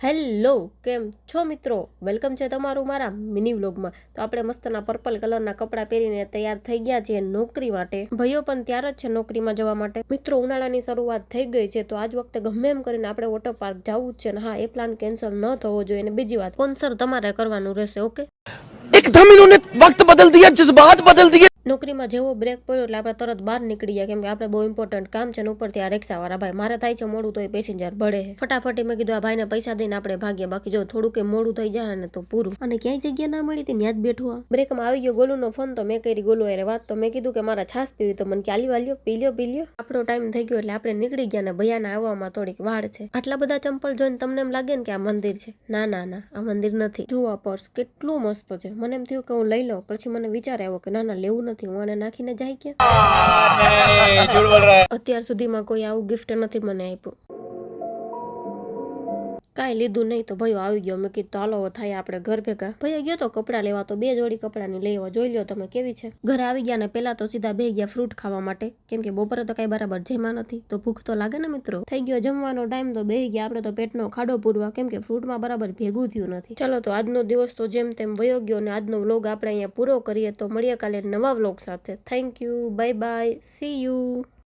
Hello, કેમ છો મિત્રો? વેલકમ છે તમારું મારા મિની વ્લોગમાં. તો આપણે મસ્તના પર્પલ કલરના કપડાં પહેરીને તૈયાર થઈ ગયા છીએ નોકરી માટે. ભાઈઓ પણ તૈયાર જ છે નોકરીમાં જવા માટે. મિત્રો, ઉનાળાની શરૂઆત થઈ ગઈ છે, તો આજ વખતે ગમે એમ કરીને આપણે વોટર પાર્ક જવું જ છે ને હા, એ પ્લાન કેન્સલ ન થવો જોઈએ. અને બીજી વાત, સ્પોન્સર તમારે કરવાનું રહેશે, ઓકે? एकदम इन्होंने वक्त बदल दिया, जज्बात बदल दिए। નોકરીમાં જેવો બ્રેક પડ્યો એટલે આપણે તરત બહાર નીકળી ગયા, કેમ કે આપણે બહુ ઇમ્પોર્ટન્ટ કામ છે ને ઉપરથી આ રિક્ષાવાળા ભાઈ મારે થાય છે મોડું તો એ પેસેન્જર બળે છે. ફટાફટી મેં કીધું આ ભાઈને પૈસા દઈને આપણે ભાગ્યા, બાકી જો થોડું કે મોડું થઈ જાય ને તો પૂરું. અને ક્યાંય જગ્યા ના મળી હતી, ત્યાં જ બેઠું. બ્રેકમાં આવી ગયો ગોલુનો ફોન, તો મેં કરી ગોલુ અરે વાત, તો મેં કીધું કે મારા છાશ પીવી, તો મને ક્યાલી વાલ્યો પી લ્યો. આપણો ટાઈમ થઈ ગયો એટલે આપણે નીકળી ગયા ને ભૈયાને આવવામાં થોડીક વાડ છે. આટલા બધા ચંપલ જોઈને તમને એમ લાગે ને કે આ મંદિર છે. ના ના ના, આ મંદિર નથી. જુઓ આ પર્સ કેટલું મસ્ત છે. મને એમ થયું કે હું લઈ લઉં, પછી મને વિચાર આવ્યો કે ના ના લેવું નથી, હું આને નાખીને જાય કે અત્યાર સુધીમાં કોઈ આવું ગિફ્ટ નથી મને આપ્યું. કાંઈ લીધું નહીં તો ભાઈઓ આવી ગયો. મેં કીધું હાલો થાય આપણે ઘર ભેગા. ભાઈ ગયો તો કપડાં લેવા, તો 2 જોડી કપડાની લેવા. જોઈ લો તમે કેવી છે. ઘરે આવી ગયા ને પેલા તો સીધા બે ગયા ફ્રૂટ ખાવા માટે, કેમ કે બપોરે તો કઈ બરાબર જેમાં નથી, તો ભૂખ તો લાગે ને મિત્રો. થઈ ગયો જમવાનો ટાઈમ, તો બેહી ગયા આપણે તો પેટનો ખાડો પૂરવા, કેમ કે ફ્રૂટમાં બરાબર ભેગું થયું નથી. ચલો તો આજનો દિવસ તો જેમ તેમ વયો ગયો ને આજનો વ્લોગ આપણે અહીંયા પૂરો કરીએ. તો મળીએ કાલે નવા વ્લોગ સાથે. Thank you, bye bye, C you.